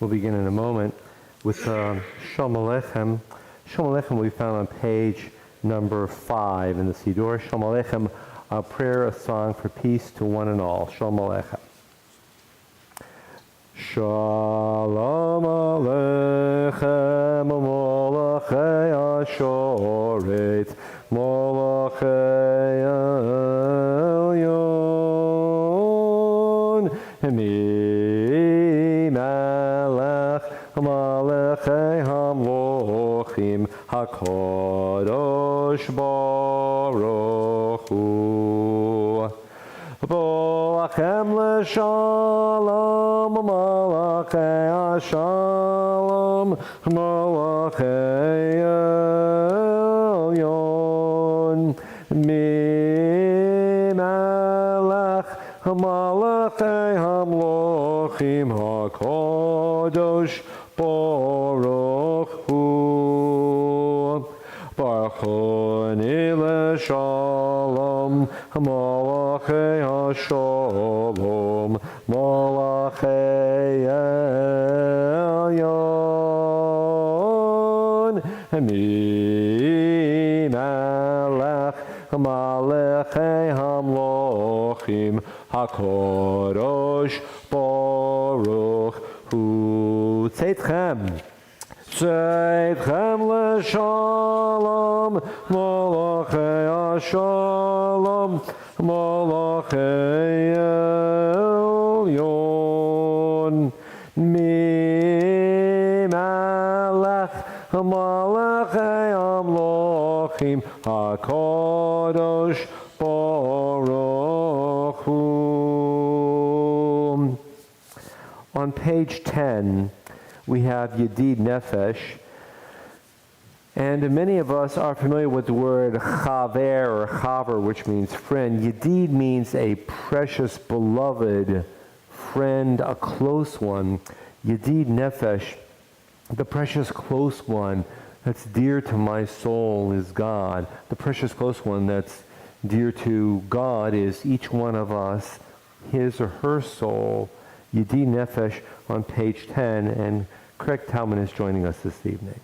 We'll begin in a moment with Shalom Aleichem. Shalom Aleichem will be found on page number 5 in the Siddur. Shalom Aleichem, a prayer, a song for peace to one and all. Shalom Aleichem. Shalom Aleichem, Molachei Ashoret, Molachei Elyon, Mi-Melech, Malachei Hamlochim, HaKadosh Baruch Hu. Bolachem l'shalom, Malachei Ashalom, Malachei Elyon, Mi-Melech, Malachei Hamlochim, HaKadosh Baruch Hu. Baruch Honi l'shalom, Malachei Hashalom, Malachei Elyon, Mi-Melech, Malachei Hamlochim, HaKadosh Baruch Hu. Tzedchem. Tzedchem l'shalom, Malachei Hashalom, Malachei Elyon, Mi-Melech, Malachei Hamlochim, HaKadosh Baruch Hu. On page 10, we have Yedid Nefesh, and many of us are familiar with the word chaver or chaver, which means friend. Yedid means a precious, beloved friend, a close one. Yedid Nefesh, the precious close one that's dear to my soul is God. The precious close one that's dear to God is each one of us, his or her soul. Yedid Nefesh on page 10, and Craig Talman is joining us this evening.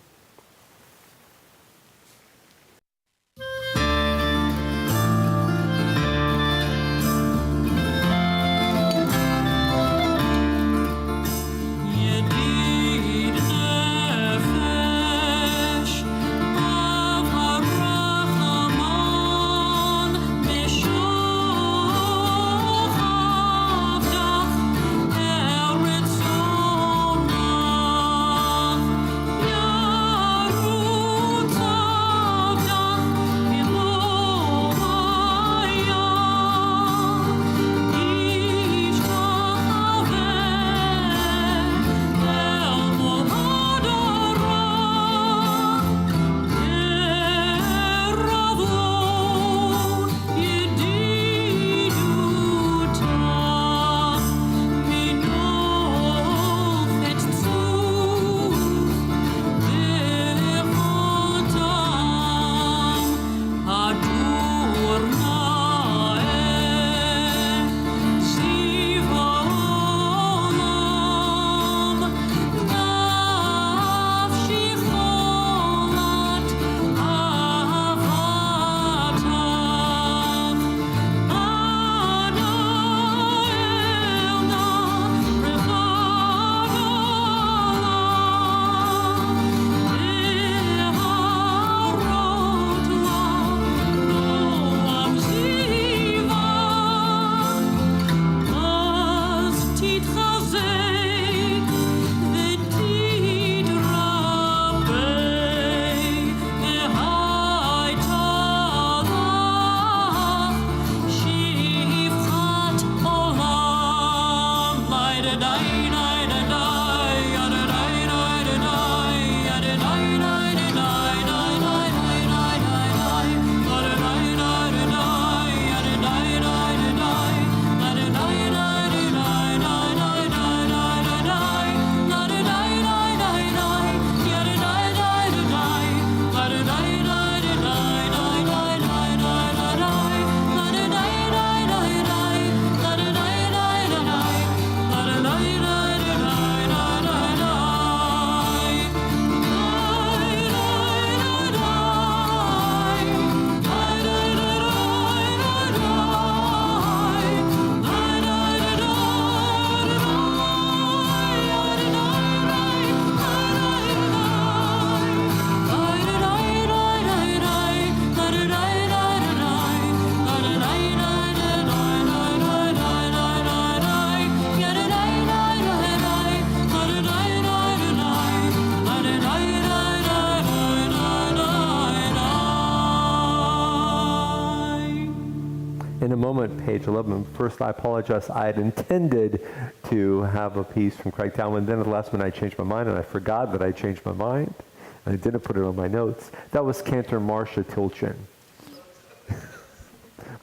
La moment, page 11. First, I apologize. I had intended to have a piece from Craig Talman. Then at the last minute, I changed my mind, and I forgot that I changed my mind. And I didn't put it on my notes. That was Cantor Marcia Tilchin.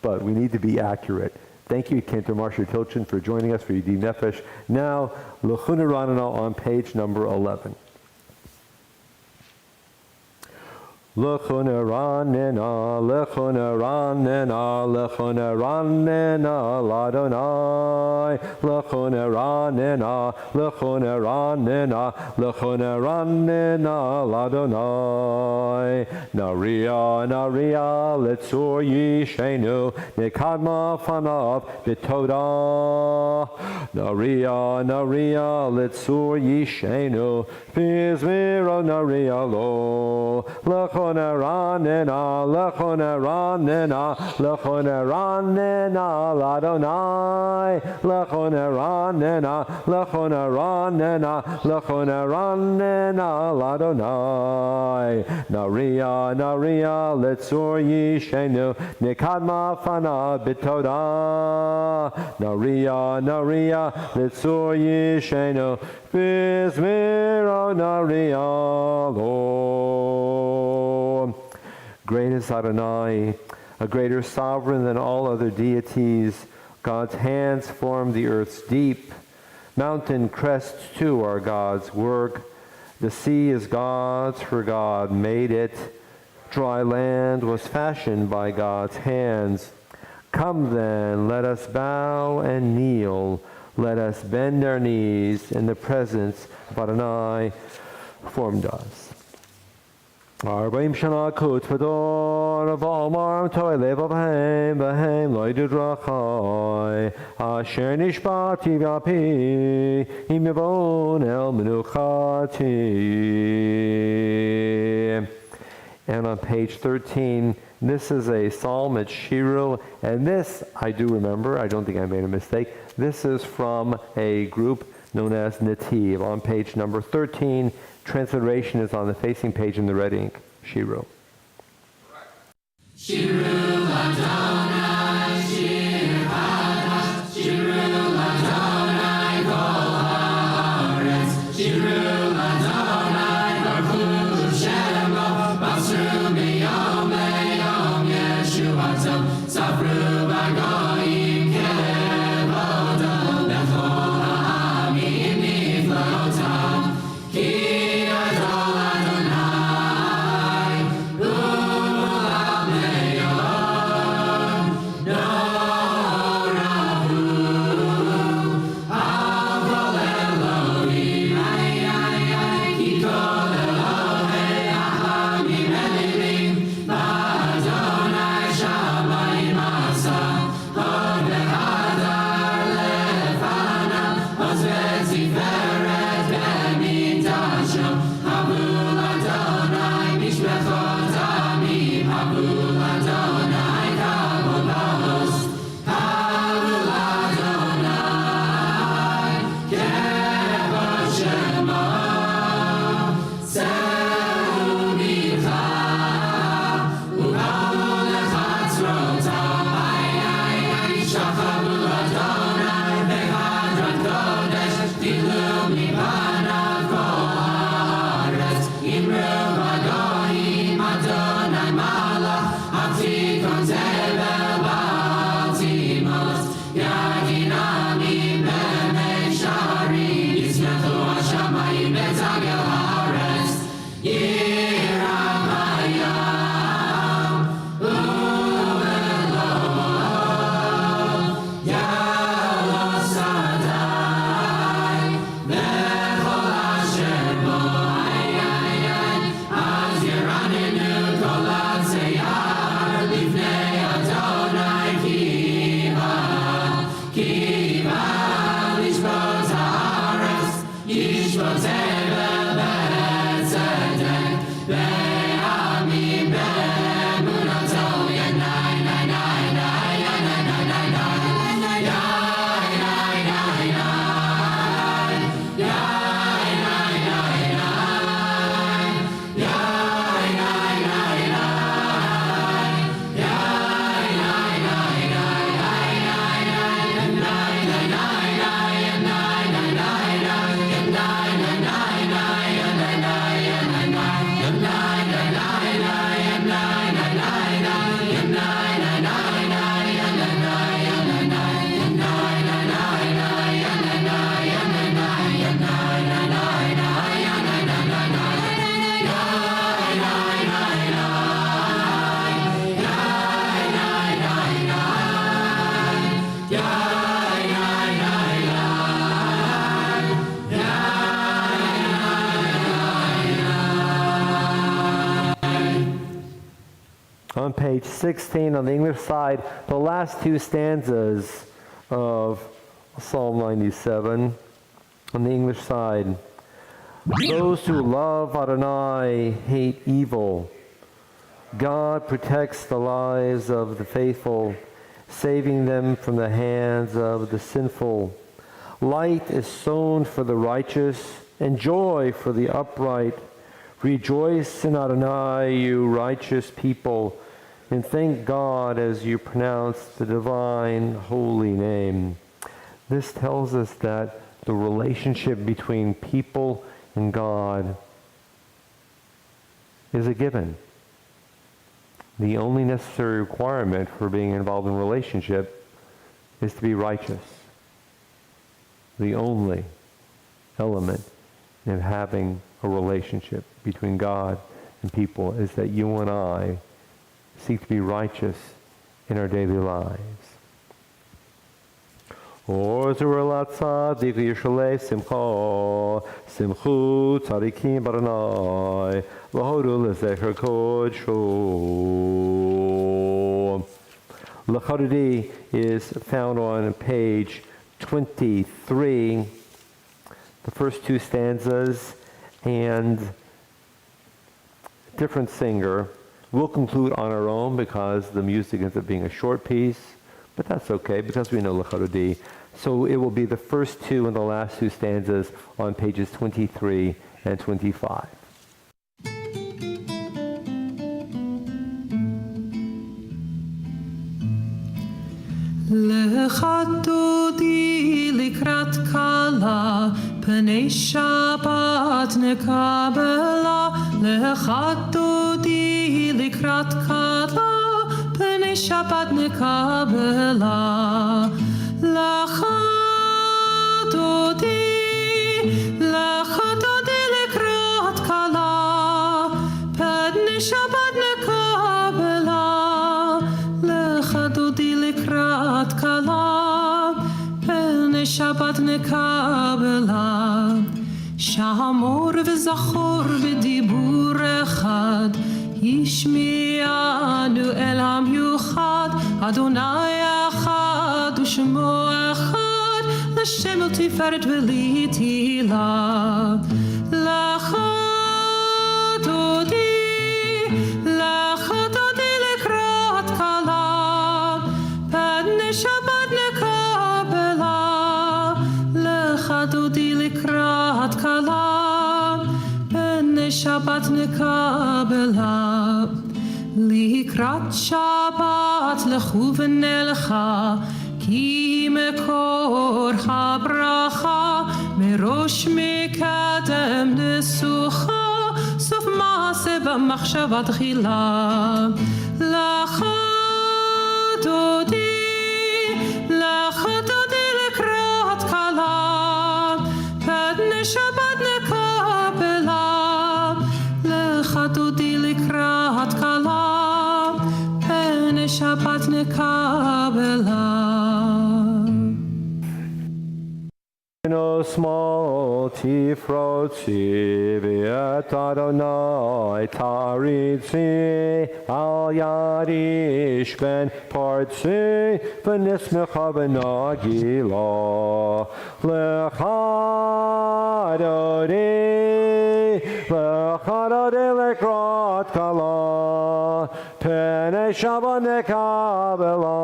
But we need to be accurate. Thank you, Cantor Marcia Tilchin, for joining us for Yedid Nefesh. Now, L'chuna Ranana on page number 11. L'chuna Ranana, L'chuna Ranana, L'chuna Ranana, L'Adonai. L'chuna Ranana, L'chuna Ranana, L'chuna Ranana, L'Adonai. Naria, Naria, Letzur Yishenu, Nekadma Fanav, Bitoda. Naria, Naria, Letzur Yishenu, Bizmiro Naria Lo. L'chuna Ranana, L'chuna Ranana, L'chuna Ranana, L'Adonai. L'chuna Ranana, L'chuna Ranana, L'chuna Ranana, L'Adonai. Naria, Naria, Letzur Yishenu, Nekadma Fana Bitoda. Naria, Naria, Letzur Yishenu, Bizmiro Naria Lo. Great is Adonai, a greater sovereign than all other deities. God's hands form the earth's deep. Mountain crests too are God's work. The sea is God's, for God made it. Dry land was fashioned by God's hands. Come then, let us bow and kneel. Let us bend our knees in the presence of Adonai, formed us. Arba'im shana kut v'dor v'omar to'elev v'hem v'hem lo yidud rachai asher nishbati v'api im yavon el menuchati. And on page 13, this is a psalm at Shiru, and this, I do remember, I don't think I made a mistake, this is from a group known as Nativ. On page number 13, transliteration is on the facing page in the red ink. Shiru. Shiru Ladonai, Shir Hadash, Shiru Ladonai, Kol Haaretz, Shiru Ladonai, Baruch Shemo, Basru B'yom Le'yom Yeshuato, Safru B'goyim Kevodo, B'chol Ha'amim Niflaotav, Ki Adol Adonai, Ulam Le'yom. page 16 on the English side, the last two stanzas of Psalm 97 on the English side. Those who love Adonai hate evil. God protects the lives of the faithful, saving them from the hands of the sinful. Light is sown for the righteous, and joy for the upright. Rejoice in Adonai, you righteous people, and thank God as you pronounce the divine holy name. This tells us that the relationship between people and God is a given. The only necessary requirement for being involved in a relationship is to be righteous. The only element in having a relationship between God and people is that you and I seek to be righteous in our daily lives. Or Zurelat Tzadik Yishalei Simcha Simchu Tzadikim Baranai Lahodu Lezecher Kodsho. Lacharudi is found on page 23, the first two stanzas, and different singer. We'll conclude on our own because the music ends up being a short piece, but that's okay because we know Lacharudi. So it will be the first two and the last two stanzas on pages 23 and 25. לך דודי לקראת קלה, פני שבת נקבלה. לך דודי לקראת קלה, פני שבת נקבלה. לך דודי לקראת קלה, פני שבת נקבלה. לך דודי לקראת קלה, פני שבת נקבלה. שמור וזכור בדיבור אחד, ישמיענו אל המיוחד. אדוני אחד ושמו אחד, לשם אל תפארת ולתהילה. לך דודי לקראת קלה, פני שבת נקבלה. לך דודי לקראת קלה, פני שבת נקבלה. לקראת שבת לכו ונלכה, כי מקור הברכה, מראש מקדם נסוכה, סוף מעשה במחשבה תחילה. לך דודי לקראת קלה, פני שבת נקבלה. לך דודי לקראת קלה, פני שבת נקבלה. No small tifrotzi v'et Adonai taritzi al yarish ben partzi v'nismecha v'nagila lecha dodi lekrat kala pene shabbat nekabela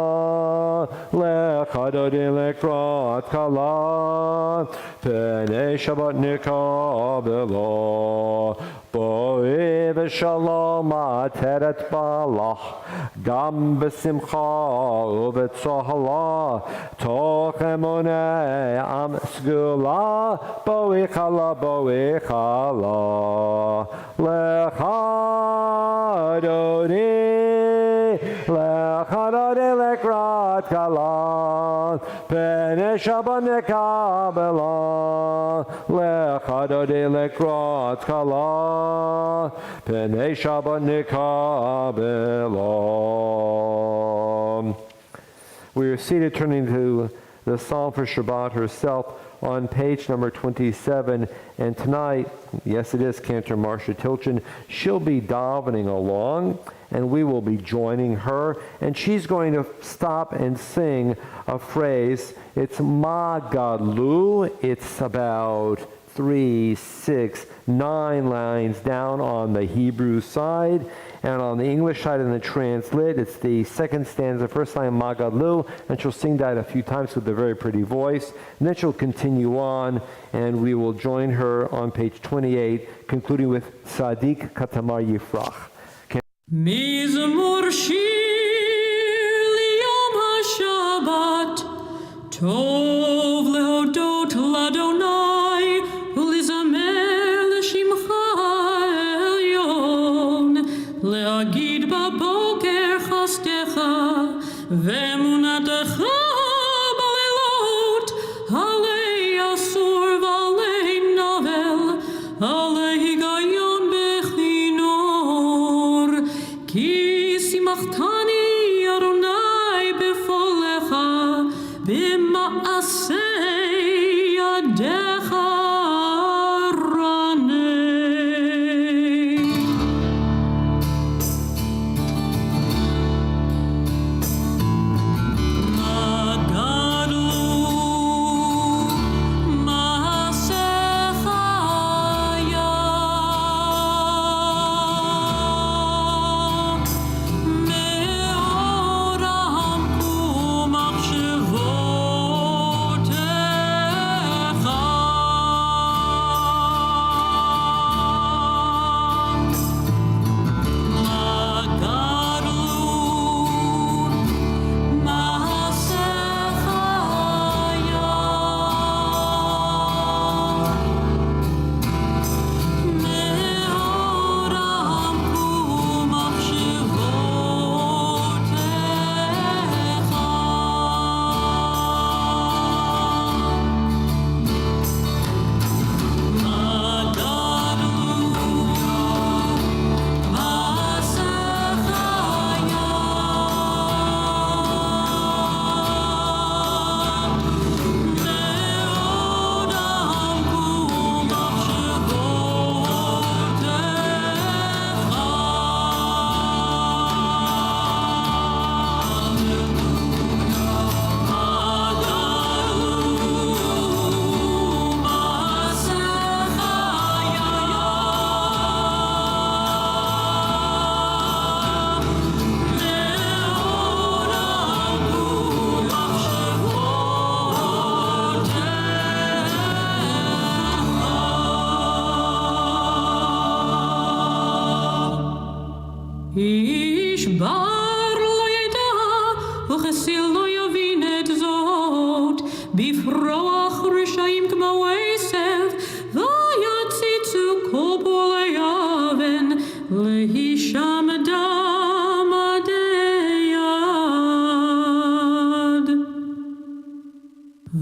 lecha dodi lekrat kala pene shabbat nekabela boi v'shalom ateret balach gam b'simcha u'b'tzohala toch emunei am sgula boi chala lecha dodi lekrat kala pene shabbat nekabela lecha dodi lekrat kala pene shabbat nekabela. We are seated, turning to the Psalm for Shabbat herself, on page number 27. And tonight, yes it is Cantor Marcia Tilchin, she'll be davening along, and we will be joining her. And she's going to stop and sing a phrase. It's Magalu. It's about 3, 6, 9 lines down on the Hebrew side. And on the English side in the translit, it's the second stanza, first line, Magalu, and she'll sing that a few times with a very pretty voice. And then she'll continue on, and we will join her on page 28, concluding with Sadik Katamar Yifrach. מזמור שיר ליום השבת, טוב להודות לאדוני ולזמר לשמך העליון, להגיד בבוקר חסדך ואמונתך בלילות, עלי אסור ועלי נבל, עלי היגיון בכינור, כי שמחתני אדוני בפועלך, במעשה ידיך רנה. מה גדלו מעשיך היה, מאוד עמקו מחשבותיך. מה גדלו מעשיך היה, מאוד עמקו מחשבותיך. מה גדלו מעשיך היה, מאוד עמקו איש בר לא ידע וכסיל לא יבין את זאת, בפרוח רשעים כמו עשב ויציצו כל פועלי אבן, להישמדם עדי יד.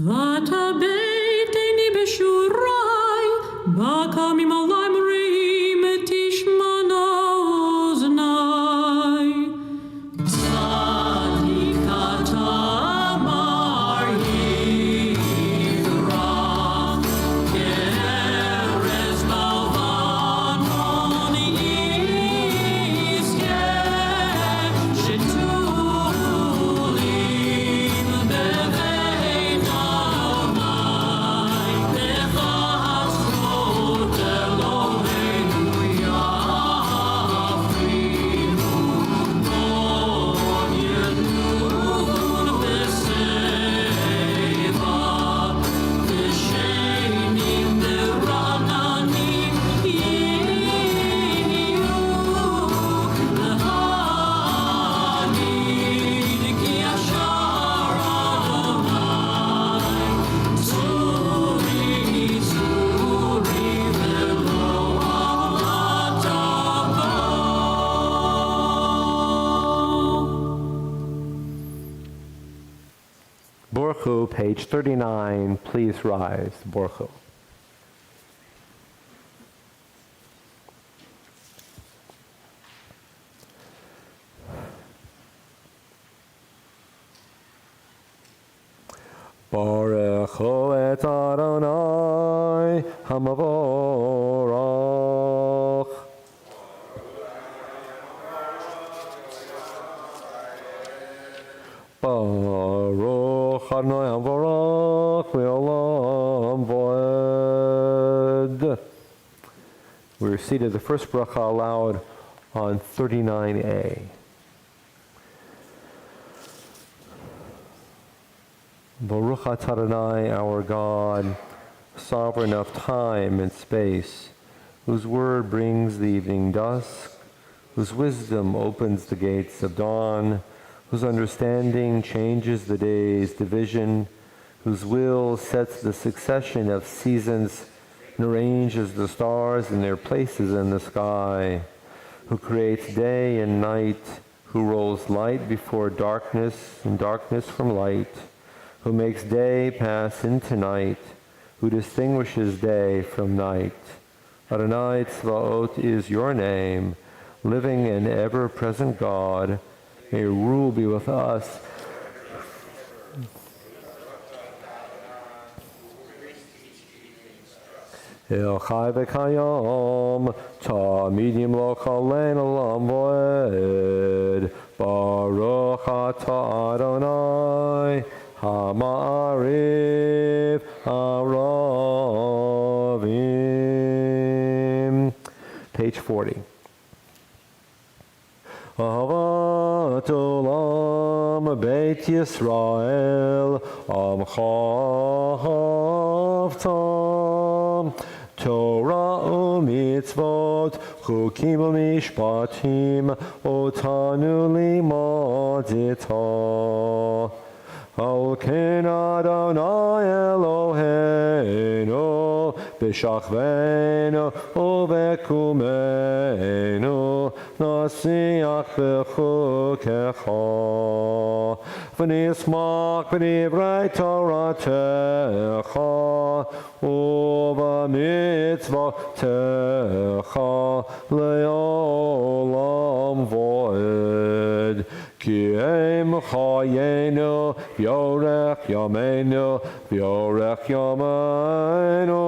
ותביטני בשורי, בקמים עלי מרים תשמענה אוזני. צדיק תמר יפרח, כארז בלבנון יזכה, שתולים בבית אדוני, בחסות אלוהינו יפריחו, כל ינון בשיבה, ושנים ברעננים יהיו, להגיד כי ישר אדוני, צורי צורי ולא עלתה בו. Borchu, page 39, please rise. Borchu. Baruch hu et Adonai Hamavorach. Baruch Adonai Hamavorach Le'olam Voed. We're seated the first bracha aloud on 39a. Baruch atah Adonai, our God, sovereign of time and space, whose word brings the evening dusk, whose wisdom opens the gates of dawn, whose understanding changes the day's division, whose will sets the succession of seasons and arranges the stars in their places in the sky, who creates day and night, who rolls light before darkness and darkness from light, who makes day pass into night, who distinguishes day from night. Adonai Tzvaot is your name, living and ever-present God. May your rule be with us. El Chai V'Kayom, Tamidim Lo Chalein Olam Voed, Baruch Atah Adonai, Ha'ma'ariv Ha'ravim. Page 40. Ahavat Olam Beit Yisrael Amcha Havtam Torah u'mitzvot chukim u'mishpatim otanu limadita Al ken Adonai Eloheinu b'shachvenu u'v'kumenu nasiach b'chukecha v'nismach b'divrei Toratecha u'v'mitzvotecha le'olam voed Ki em chayenu v'yorech yameinu v'yorech yameinu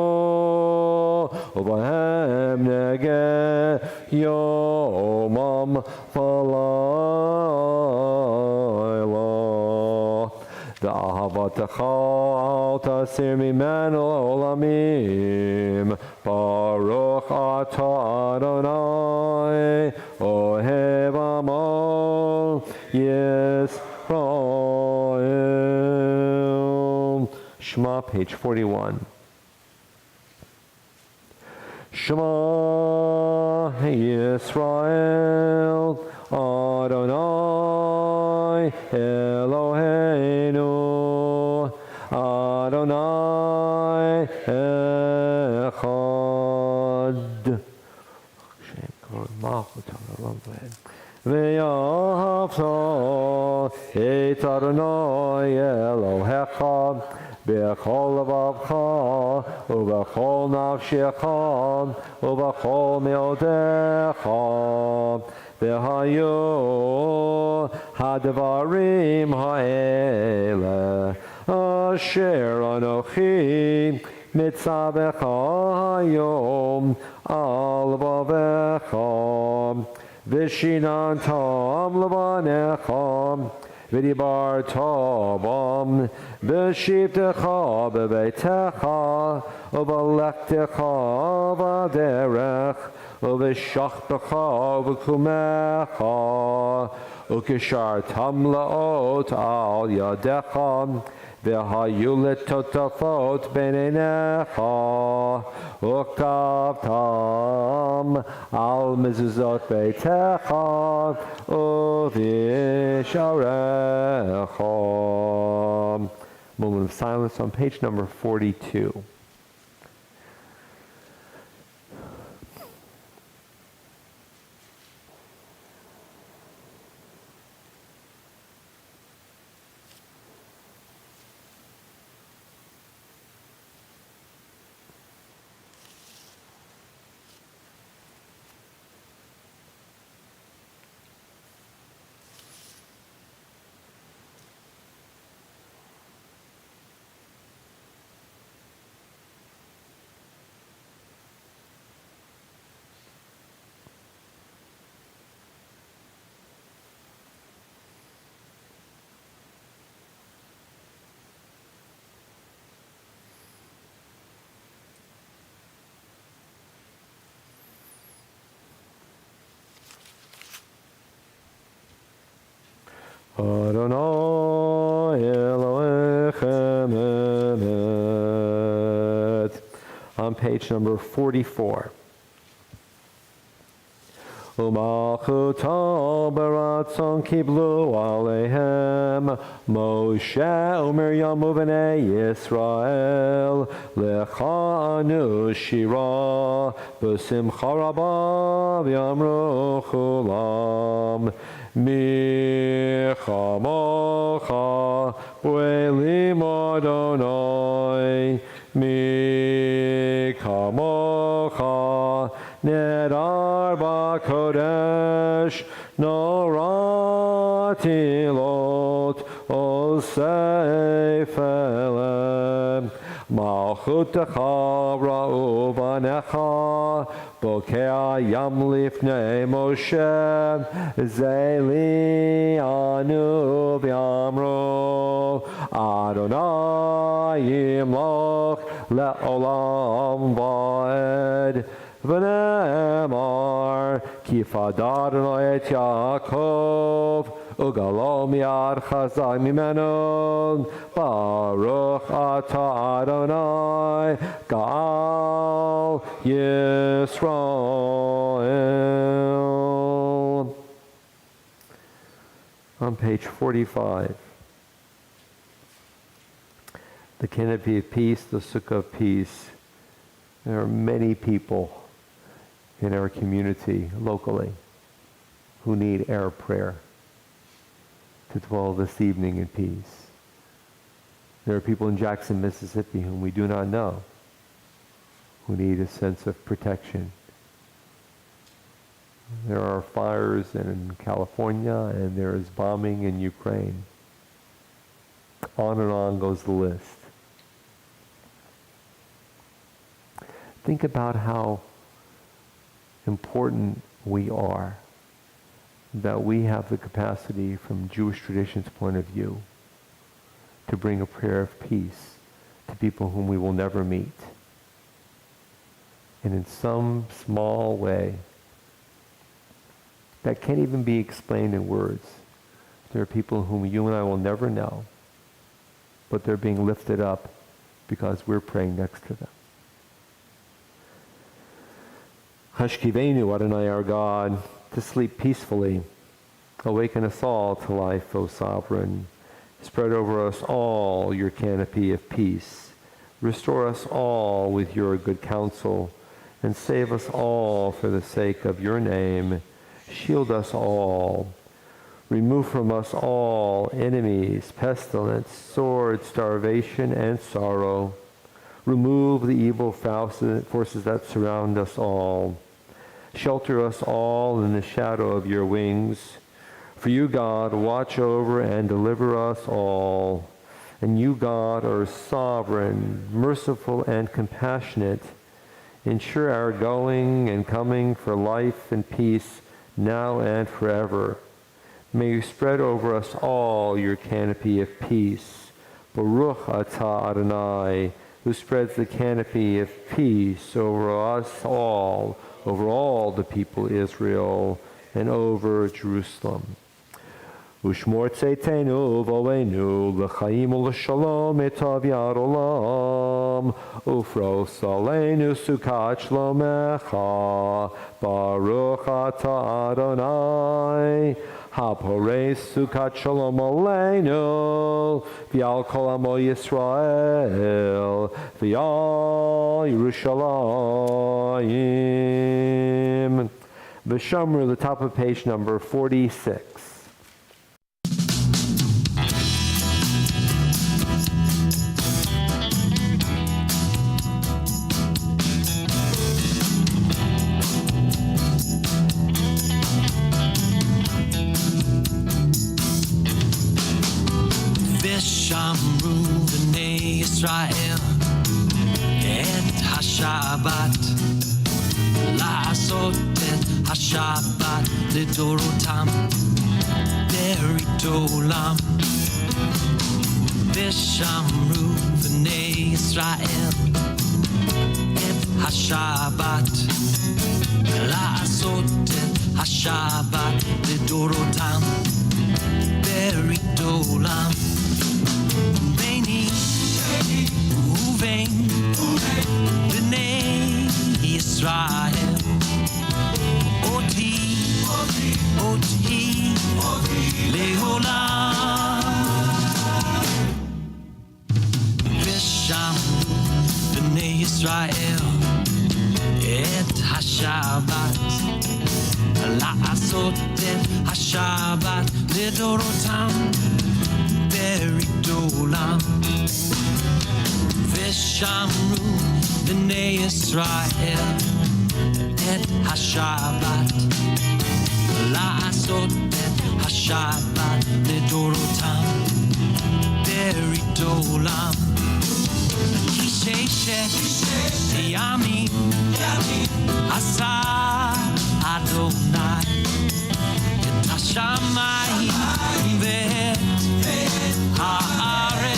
u'vahem negeh yomam v'layla V'ahavatecha al tasir mimenu olamim Baruch atah Adonai ohev amo Yisrael. Shema, page 41. Shema Yisrael, Adonai Eloheinu, Adonai Echad. Ve'ahavta et Adonai Elohecha b'chol levavcha u'b'chol nafshecha u'b'chol me'odecha v'hayu hadvarim ha'ele asher anochi mitzavecha hayom al vavecha Vishinantam levanecham, v'dibartam b'shivtecha b'beitecha, u'v'alektecha v'aderech, u'v'shachbecha v'kumecha, u'kishartam la'ot al yadecha, v'hayu letotafot b'neinecha, u'kavtam al mezuzot beitecha u'visharecha. Moment of silence on page number 42. Adonai Elohechem emet. On page number 44. Umalchuta beratzon kiblu aleihem Moshe u'Miriam u'bnei Yisrael lecha anu shira b'simcha rabba v'yamru chulam mi chamocha u'elim Adonai mi kamocha nedar b'kodesh norati lot osei felem malchutecha ra'u banecha bokea yam lifnei Moshe zeli anu v'yamro Adonai yimloch le'olam va'ed v'ne'emar ki fadar et Yaakov ugalo mi'ad chazak mimenu baruch ata Adonai Gaal Yisrael. On page 45. The canopy of peace, the sukkah of peace. There are many people in our community locally who need our prayer to dwell this evening in peace. There are people in Jackson, Mississippi whom we do not know who need a sense of protection. There are fires in California and there is bombing in Ukraine. On and on goes the list. Think about how important we are, that we have the capacity from Jewish tradition's point of view to bring a prayer of peace to people whom we will never meet. And in some small way that can't even be explained in words, there are people whom you and I will never know, but they're being lifted up because we're praying next to them. Hashkivenu, Adonai our God, to sleep peacefully. Awaken us all to life, O Sovereign. Spread over us all your canopy of peace. Restore us all with your good counsel, and save us all for the sake of your name. Shield us all. Remove from us all enemies, pestilence, sword, starvation, and sorrow. Remove the evil forces that surround us all. Shelter us all in the shadow of your wings. For you, God, watch over and deliver us all. And you, God, are sovereign, merciful, and compassionate. Ensure our going and coming for life and peace now and forever. May you spread over us all your canopy of peace. Baruch atah Adonai, who spreads the canopy of peace over us all, over all the people Israel, and over Jerusalem. Ushmor tzeitenu v'oleinu l'chaim u'l'shalom etav yad olam ufros aleinu sukat shlomecha baruch atah Adonai haporei sukat shalom aleinu v'yal kol amo Yisrael v'yal Yerushalayim. B'shamru, the top of page number 46. Shamru b'nei Yisrael et HaShabbat la'asot et HaShabbat לדורותם ברית עולם ושמרו בני ישראל את השבת לעשות את השבת לדורותם ברית עולם ביני ובין בני ישראל אותי לעולם ושמרו בני ישראל את השבת לעשות את השבת לדורותם ברית עולם ושמרו בני ישראל את השבת לעשות את השבת לדורותם ברית עולם כי ששת ימים עשה אדוני את השמיים ואת הארץ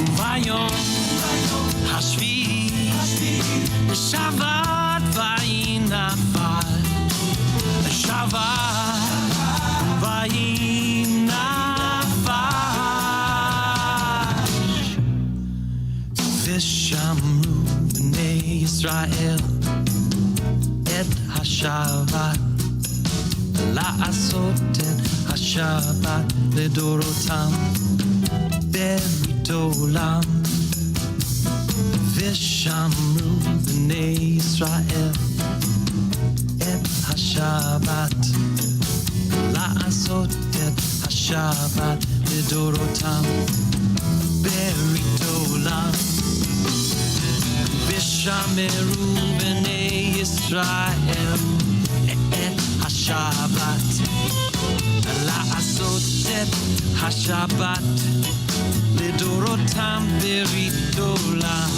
וביום השביעי שבת ויהי נפל שבת ויהי נפל ושמרו בני ישראל את השבת לעשות את השבת לדורותם ברית עולם ושמרו בני ישראל את השבת לעשות את השבת לדורותם ברית עולם ושמרו בני ישראל את השבת לעשות את השבת לדורותם ברית עולם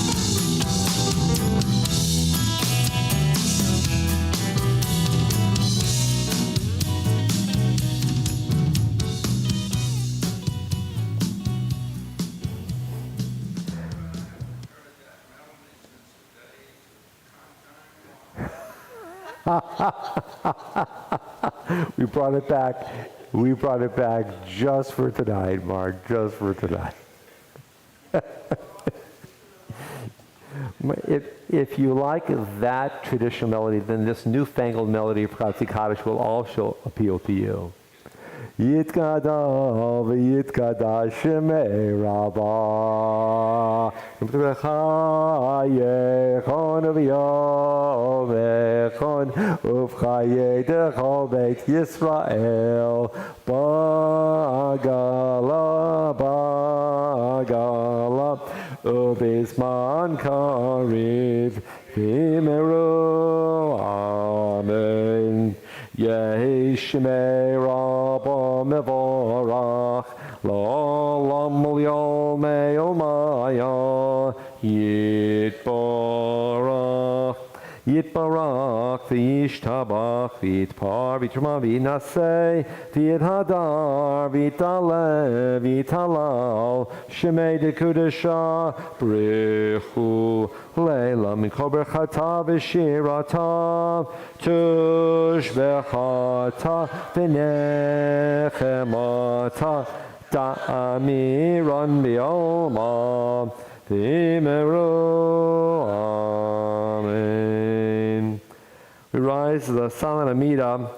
We brought it back. We brought it back just for tonight, Mark, just for tonight. If you like that traditional melody, then this newfangled melody of Chatzi Kaddish will also appeal to you. Yitkada v'yitkada shemei Rabbah V'chayechon v'yomechon Uv'chayedecho Beit Yisrael Ba'gala Ba'gala U'bizman kariv V'meru Amen Yehi Shemei Rabbah Mevorach L'olam L'yomei Omaya Yitbarach Yitbarach V'yishtabach V'yitpar V'yitma V'yinaseh V'yithadar V'yitale V'yitalal Shemei Dekudesha Brichu Leila Mikol Berchata V'shirata Tushbechata V'nechemata Da'amiran V'yoma V'meru Amen. We rise to the Silent Amida,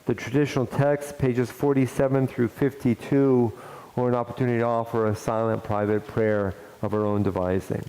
the traditional text, pages 47 through 52, or an opportunity to offer a silent private prayer of our own devising.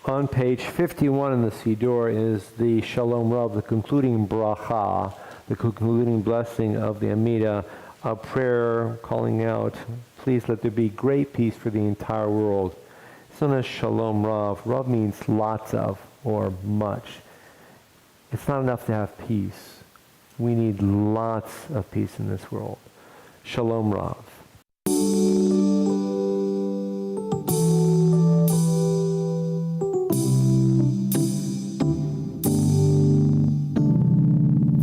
On page 51 in the Siddur is the Shalom Rav, the concluding bracha, the concluding blessing of the Amida, a prayer calling out, please let there be great peace for the entire world. It's known as Shalom Rav. Rav means lots of or much. It's not enough to have peace. We need lots of peace in this world. Shalom Rav.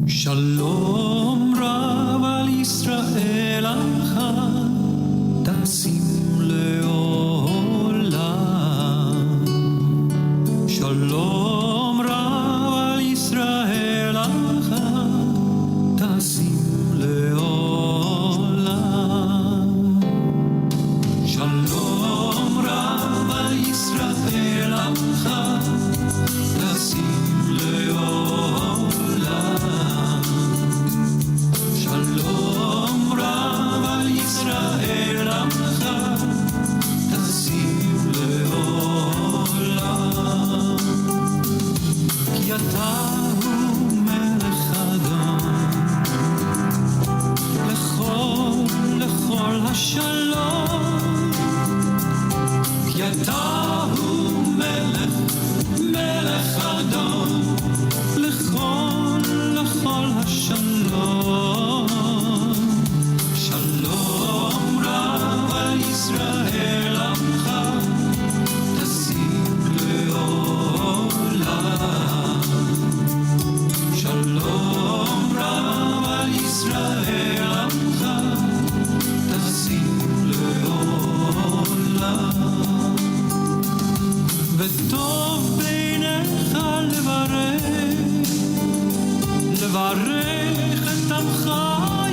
Shalom Rav al Yisrael Amcha Tasim le'olam. Shalom Rav al Yisrael Amcha Tasim le'olam. Shalom Rav al Yisrael Amcha Tasim le'olam. Shalom Rav al Yisrael Amcha Tasim le'olam. Ki ata hu melech Adon lechol hashalom. Ki ata hu melech Adon lechol hashalom. Shalom Rav al Yisrael Amcha Tasim le'olam. Shalom Rav al Yisrael Amcha Tasim le'olam. וטוב בעיניך לברך את עמך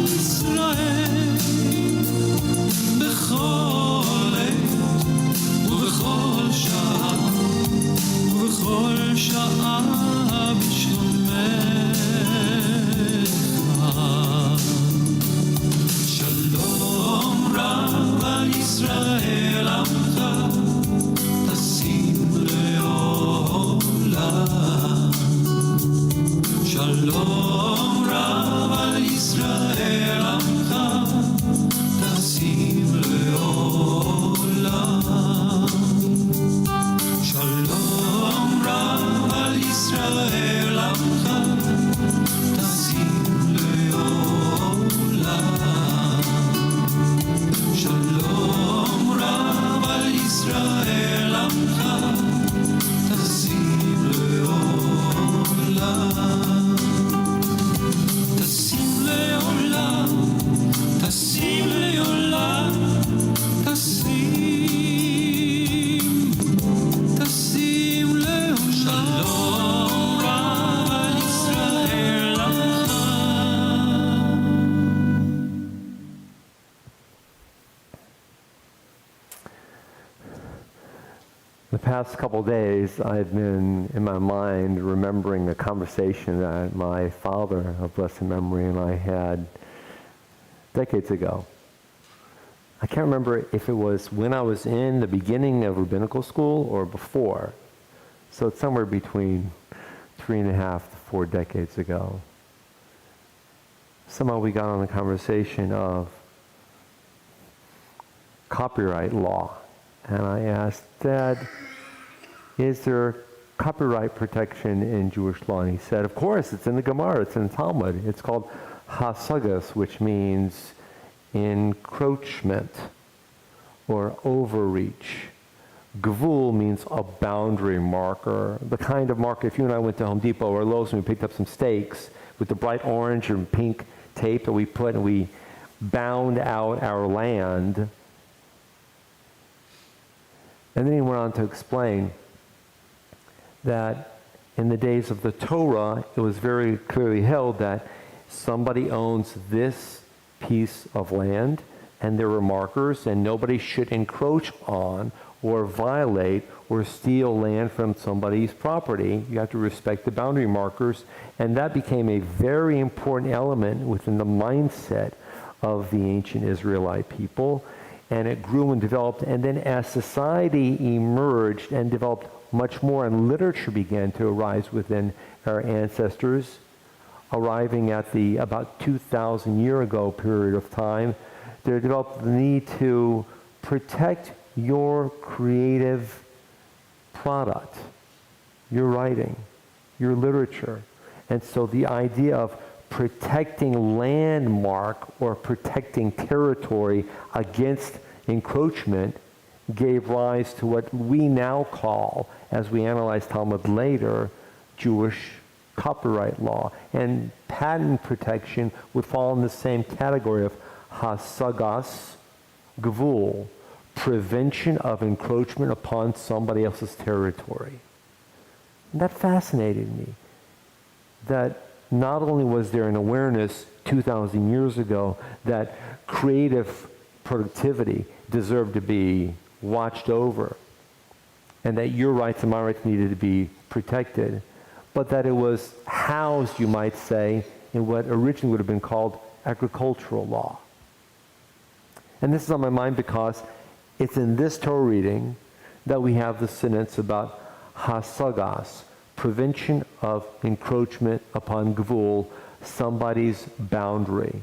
ישראל בכל עת ובכל שעה בשלומך. שלום רב על ישראל עמך תשים לעולם. שלום רב על ישראל עמך תשים לעולם. שלום רב על ישראל עמך תשים לעולם. שלום רב על ישראל עמך תשים לעולם. תשים לעולם, תשים לעולם, תשים לעולם. שלום רב על ישראל עמך. The past couple days, I've been, in my mind, remembering a conversation that my father, of blessed memory, and I had decades ago. I can't remember if it was when I was in the beginning of rabbinical school or before. So it's somewhere between 3.5 to 4 decades ago. Somehow we got on the conversation of copyright law. And I asked, Dad, is there copyright protection in Jewish law? And he said, of course, it's in the Gemara, it's in the Talmud. It's called hasagas, which means encroachment or overreach. Gvul means a boundary marker, the kind of marker, if you and I went to Home Depot or Lowe's and we picked up some steaks with the bright orange and pink tape that we put and we bound out our land. And then he went on to explain that in the days of the Torah, it was very clearly held that somebody owns this piece of land and there were markers and nobody should encroach on or violate or steal land from somebody's property. You have to respect the boundary markers, and that became a very important element within the mindset of the ancient Israelite people. and it grew and developed. And then as society emerged and developed much more, and literature began to arise within our ancestors, arriving at the about 2,000 year ago period of time, there developed the need to protect your creative product, your writing, your literature. And so the idea of protecting landmark or protecting territory against encroachment gave rise to what we now call, as we analyze Talmud later, Jewish copyright law. And patent protection would fall in the same category of hasagas gvul, prevention of encroachment upon somebody else's territory. And that fascinated me, that not only was there an awareness 2,000 years ago that creative productivity deserved to be watched over, and that your rights and my rights needed to be protected, but that it was housed, you might say, in what originally would have been called agricultural law. And this is on my mind because it's in this Torah reading that we have the sentence about hasagas, prevention of encroachment upon gvul, somebody's boundary.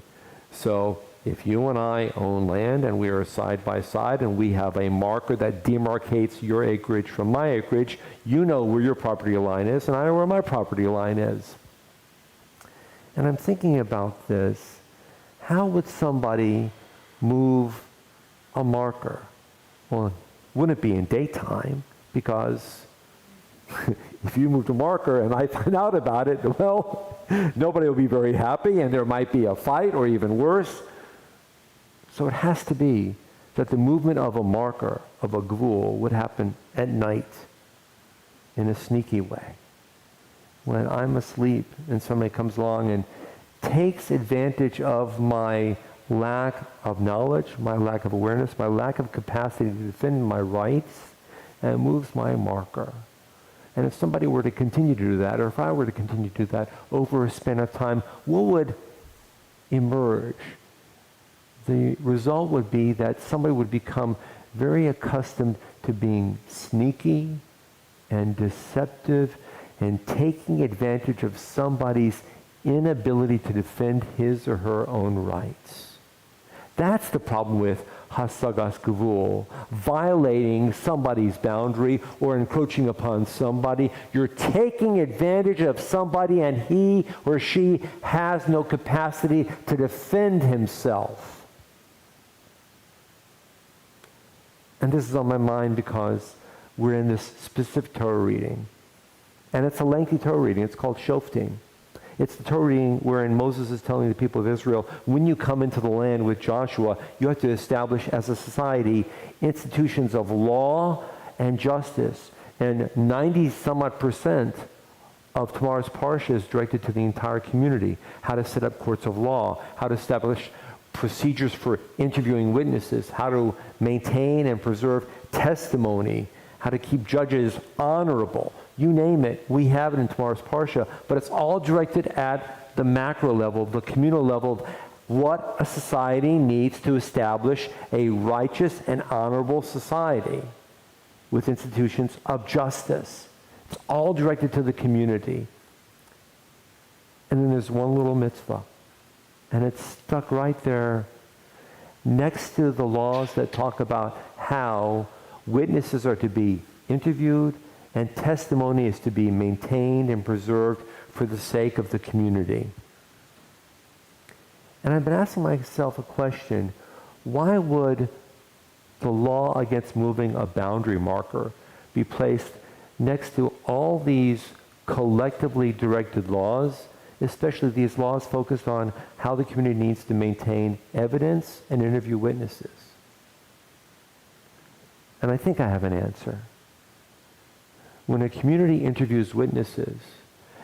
So if you and I own land and we are side by side and we have a marker that demarcates your acreage from my acreage, you know where your property line is and I know where my property line is. And I'm thinking about this. How would somebody move a marker? Well, wouldn't it be in daytime? Because if you move the marker and I find out about it, well, nobody will be very happy and there might be a fight or even worse. So it has to be that the movement of a marker, of a gvul, would happen at night in a sneaky way. When I'm asleep and somebody comes along and takes advantage of my lack of knowledge, my lack of awareness, my lack of capacity to defend my rights, and moves my marker. And if somebody were to continue to do that, or if I were to continue to do that over a span of time, what would emerge? The result would be that somebody would become very accustomed to being sneaky and deceptive and taking advantage of somebody's inability to defend his or her own rights. That's the problem with hasagas gvul, violating somebody's boundary or encroaching upon somebody. You're taking advantage of somebody and he or she has no capacity to defend himself. And this is on my mind because we're in this specific Torah reading. And it's a lengthy Torah reading. It's called Shoftim. It's the Torah reading wherein Moses is telling the people of Israel, when you come into the land with Joshua, you have to establish as a society institutions of law and justice. And 90-some-odd% of tomorrow's parsha is directed to the entire community. How to set up courts of law, how to establish procedures for interviewing witnesses, how to maintain and preserve testimony, how to keep judges honorable. You name it, we have it in tomorrow's parsha, but it's all directed at the macro level, the communal level, of what a society needs to establish a righteous and honorable society with institutions of justice. It's all directed to the community. And then there's one little mitzvah, and it's stuck right there next to the laws that talk about how witnesses are to be interviewed and testimony is to be maintained and preserved for the sake of the community. And I've been asking myself a question: why would the law against moving a boundary marker be placed next to all these collectively directed laws, especially these laws focused on how the community needs to maintain evidence and interview witnesses? And I think I have an answer. When a community interviews witnesses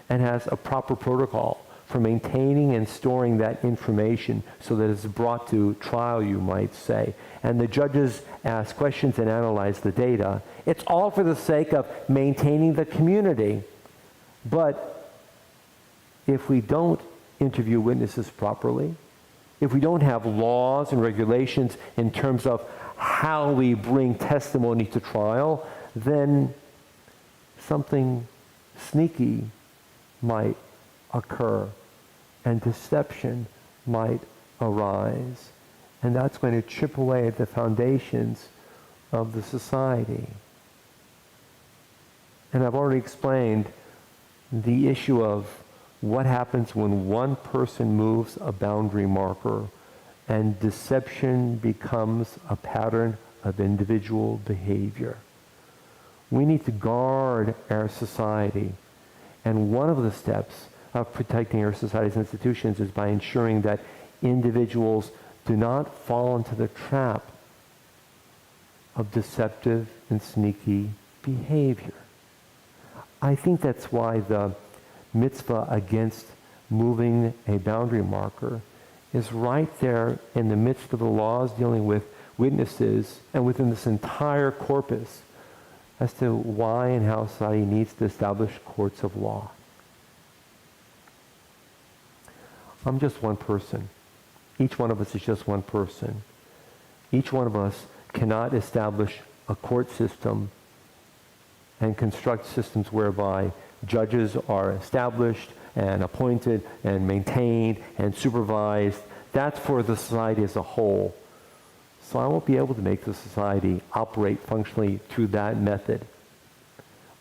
and has a proper protocol for maintaining and storing that information so that it's brought to trial, you might say, and the judges ask questions and analyze the data, it's all for the sake of maintaining the community. But if we don't interview witnesses properly, if we don't have laws and regulations in terms of how we bring testimony to trial, then something sneaky might occur and deception might arise. And that's going to chip away at the foundations of the society. And I've already explained the issue of what happens when one person moves a boundary marker and deception becomes a pattern of individual behavior. We need to guard our society. And one of the steps of protecting our society's institutions is by ensuring that individuals do not fall into the trap of deceptive and sneaky behavior. I think that's why the mitzvah against moving a boundary marker is right there in the midst of the laws dealing with witnesses and within this entire corpus as to why and how society needs to establish courts of law. I'm just one person. Each one of us is just one person. Each one of us cannot establish a court system and construct systems whereby judges are established and appointed and maintained and supervised. That's for the society as a whole. So I won't be able to make the society operate functionally through that method.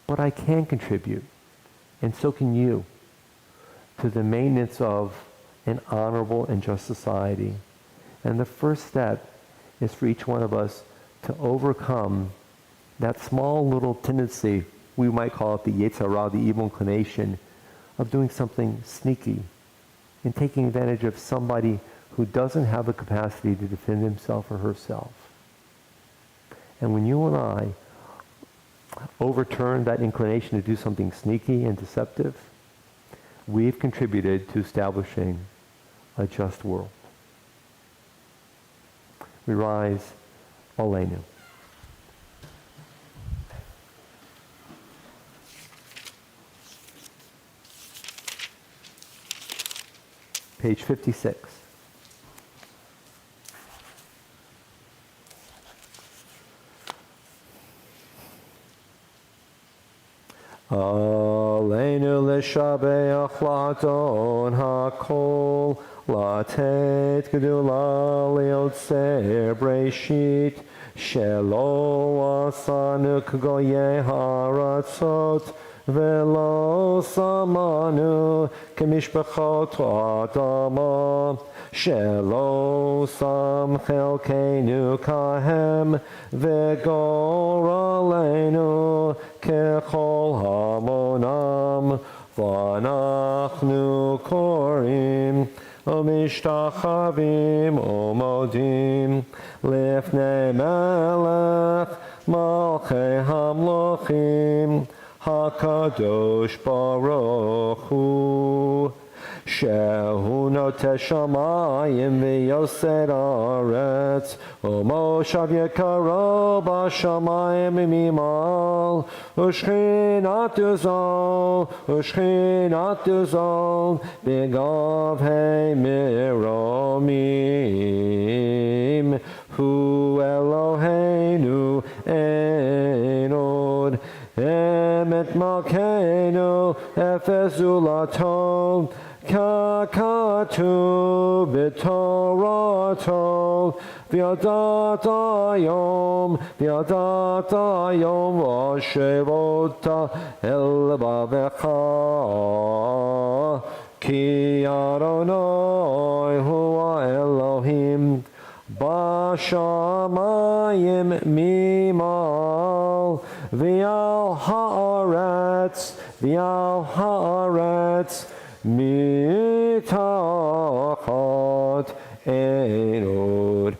But I can contribute, and so can you, to the maintenance of an honorable and just society. And the first step is for each one of us to overcome that small little tendency, we might call it the Yetzer Hara, the evil inclination, of doing something sneaky and taking advantage of somebody who doesn't have the capacity to defend himself or herself. And when you and I overturn that inclination to do something sneaky and deceptive, we've contributed to establishing a just world. We rise, Aleinu. Page 56. Aleinu l'shabeach la'adon ha'kol, la'tet gedula li'otzer breshit, shelo asanu k'goyei ha'aratzot, velo samanu k'mishpachot adama, shelo sam chelkeinu kahem, v'gor aleinu kechol hamonam, v'anachnu korim, umishtachavim umodim, lifnei melech malchei hamlochim, HaKadosh Baruch Hu, Shehu Noteh Shamayim v'Yosed Haaretz, Umoshav Yekaro b'Shamayim mimal, U'Shchinatu Zol, B'Gavhei Miromim, Hu Eloheinu Ein Od, Emet Malkeinu Efes Ulato, Kakatu B'Torato, V'yadat Hayom V'ashevota El Bavecha, Ki Adonai Hua Elohim, B'Shamayim Mimal, V'al haaretz, mitachat enod.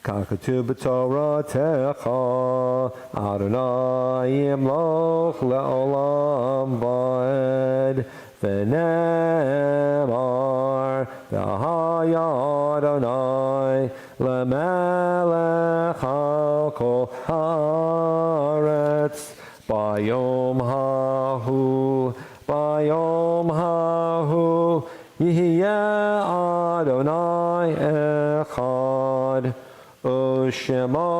Kakatu b'Toratecha, Adonai yimloch le'olam va'ed, V'nemar v'haya Adonai lemelech al kol haaretz bayom hahu Yihye Adonai echad U'shemol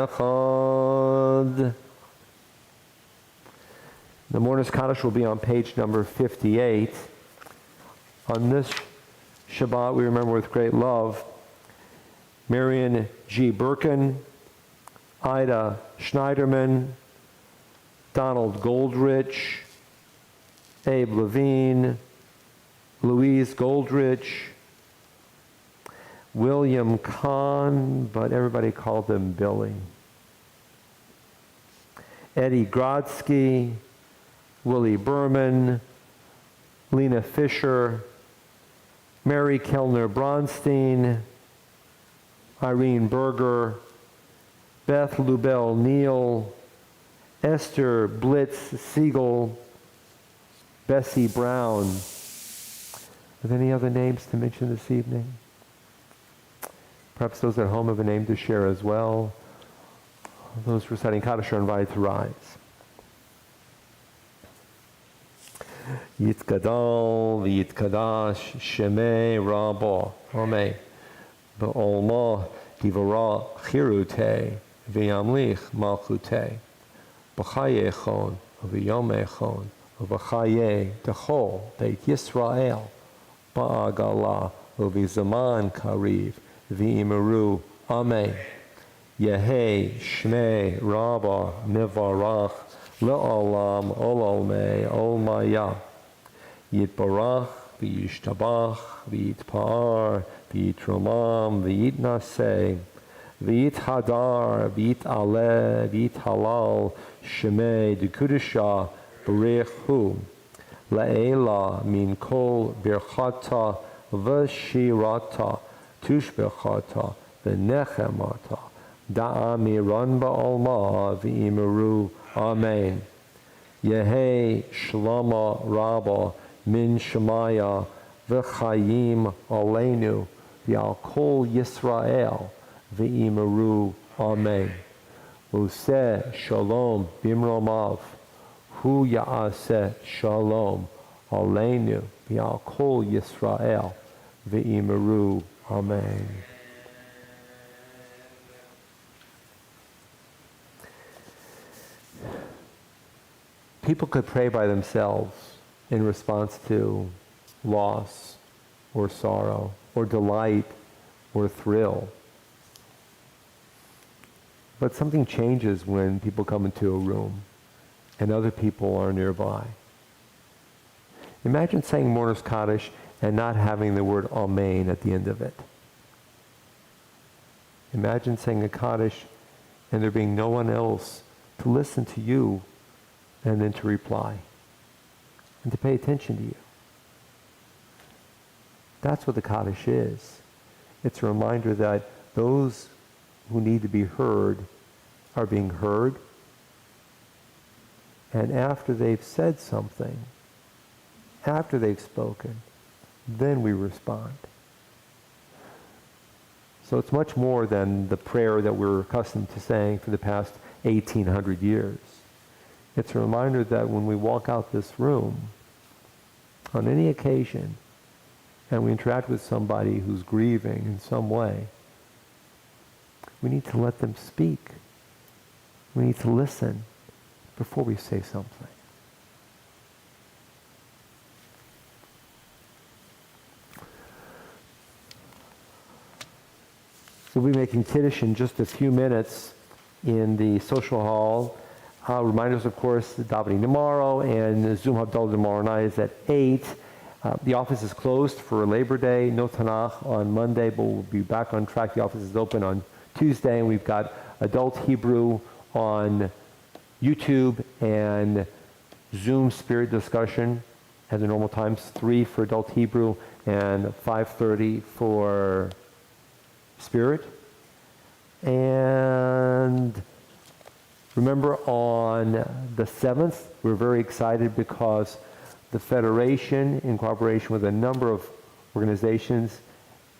echad. The Mourner's Kaddish will be on page number 58. On this Shabbat, we remember with great love Marion G. Birkin, Ida Schneiderman, Donald Goldrich, Abe Levine, Louise Goldrich, William Kahn, but everybody called him Billy, Eddie Grodsky, Willie Berman, Lena Fisher, Mary Kellner Bronstein, Irene Berger, Beth Lubell Neal, Esther Blitz Siegel, Bessie Brown. Are there any other names to mention this evening? Perhaps those at home have a name to share as well. Those reciting Kaddish are invited to rise. Yitkadal v'yitkadash shemei rabo. Amen. B'olma divara chirute v'yamlich malchute. B'chayechon v'yomechon v'chaye dechol beit Yisrael. Ba'agala v'zaman kariv v'imeru. Amen. Yehei shmei rabba mivarach le'olam olamei olmaya. Yitbarach v'yishtabach v'yitpa'ar v'yitromam v'yitnaseh v'yithadar v'yit'aleh v'yithalal shemei dekudusha b'rechu le'ela min kol birchata v'shirata tushbechata v'nechemata da'amiran ba'olma v'imeru. Amen. Yehei shlama rabba min shemaya v'chayim aleinu v'al kol Yisrael v'imeru. Amen. Useh shalom bimromav hu ya'aseh shalom aleinu v'al kol Yisrael v'imeru. Amen. People could pray by themselves in response to loss or sorrow or delight or thrill. But something changes when people come into a room and other people are nearby. Imagine saying Mourner's Kaddish and not having the word Amen at the end of it. Imagine saying a Kaddish and there being no one else to listen to you and then to reply and to pay attention to you. That's what the Kaddish is. It's a reminder that those who need to be heard are being heard, and after they've said something, after they've spoken, then we respond. So it's much more than the prayer that we're accustomed to saying for the past 1800 years. It's a reminder that when we walk out this room, on any occasion, and we interact with somebody who's grieving in some way, we need to let them speak. We need to listen before we say something. So we'll be making Kiddush in just a few minutes in the social hall. Reminders, of course, the davening tomorrow, and the Zoom Havdalah tomorrow night is at 8. The office is closed for Labor Day. No Tanakh on Monday, but we'll be back on track. The office is open on Tuesday, and we've got Adult Hebrew on YouTube and Zoom Spirit Discussion at the normal times, 3 for Adult Hebrew and 5:30 for Spirit. And remember, on the 7th, we're very excited because the Federation, in cooperation with a number of organizations,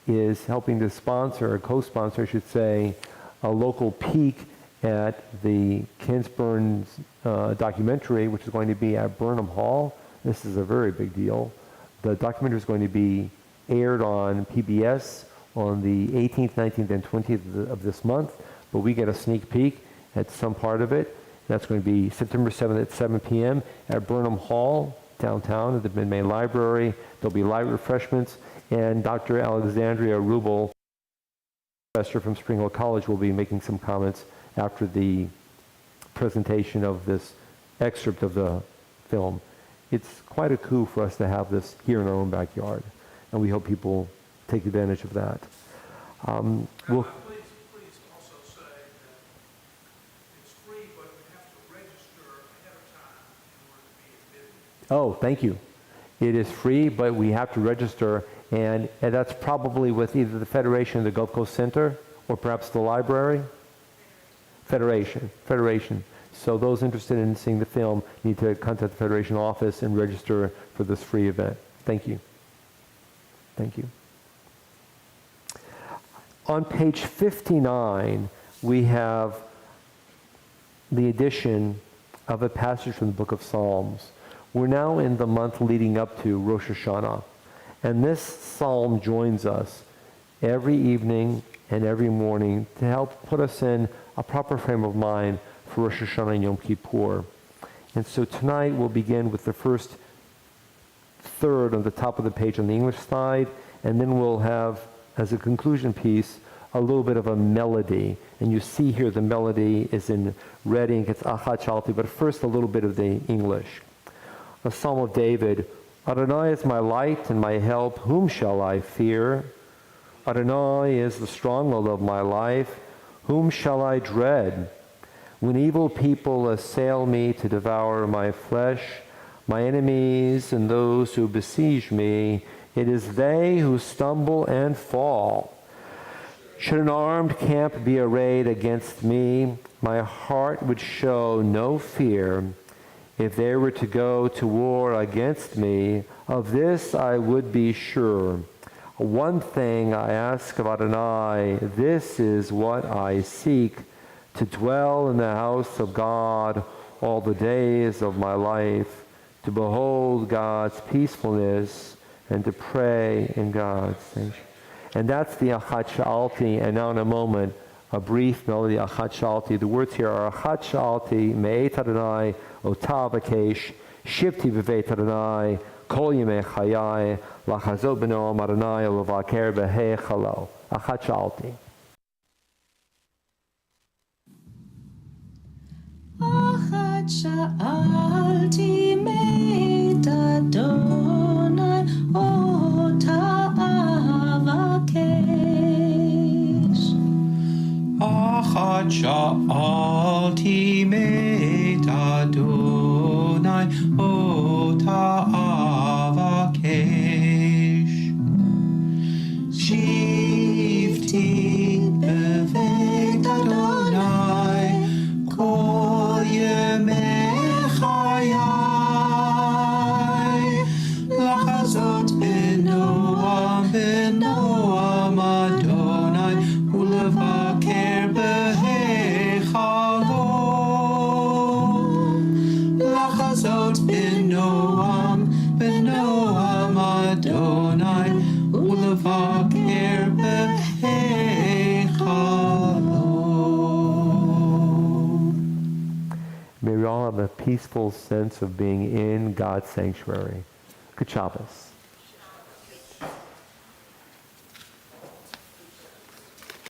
is helping to sponsor, or co-sponsor, I should say, a local peek at the Kinsburn documentary, which is going to be at Burnham Hall. This is a very big deal. The documentary is going to be aired on PBS on the 18th, 19th, and 20th of this month, but we get a sneak peek at some part of it. That's going to be September 7th at 7 p.m. at Burnham Hall, downtown at the Mid-Main Library. There'll be light refreshments, and Dr. Alexandria Rubel, professor from Spring Hill College, will be making some comments after the presentation of this excerpt of the film. It's quite a coup for us to have this here in our own backyard, and we hope people take advantage of that. Please also say that it's free, but you have to register ahead of time in order to be admitted. Oh, thank you. It is free, but we have to register, and that's probably with either the Federation or the Gulf Coast Center, or perhaps the library. Federation. So those interested in seeing the film need to contact the Federation office and register for this free event. Thank you. Thank you. On page 59, we have the addition of a passage from the book of Psalms. We're now in the month leading up to Rosh Hashanah, and this psalm joins us every evening and every morning to help put us in a proper frame of mind for Rosh Hashanah and Yom Kippur. And so tonight we'll begin with the first third on the top of the page on the English side, and then we'll have, as a conclusion piece, a little bit of a melody. And you see here the melody is in red ink, it's Ahavas Chesed, but first a little bit of the English. A Psalm of David. Adonai is my light and my help, whom shall I fear? Adonai is the stronghold of my life, whom shall I dread? When evil people assail me to devour my flesh, my enemies and those who besiege me, it is they who stumble and fall. Should an armed camp be arrayed against me, my heart would show no fear. If they were to go to war against me, of this I would be sure. One thing I ask of Adonai, this is what I seek, to dwell in the house of God all the days of my life, to behold God's peacefulness and to pray in God's sanctuary. And that's the Ahavas Chesed. And now in a moment, a brief melody, Ahavas Chesed. The words here are Ahavas Chesed, Me'et Adonai, Ota Vakesh, Shivti V'veit Adonai, Kol Yemei Chayai, Lachazot B'noam Adonai, Levaker B'heichalo. Ahavas Chesed. Ahavas Chesed Me'et Adonai, Ota Vakesh. Ahavas Chesed Me'et Adonai, Ota Vakesh. Shivti b'veit Adonai, Kol Yemei Chayai, Lachazot b'noam Adonai, Ulevaker b'heichalo. Lachazot b'noam Adonai, Ulevaker b'heichalo. May we all have a peaceful sense of being in God's sanctuary. Good Shabbos.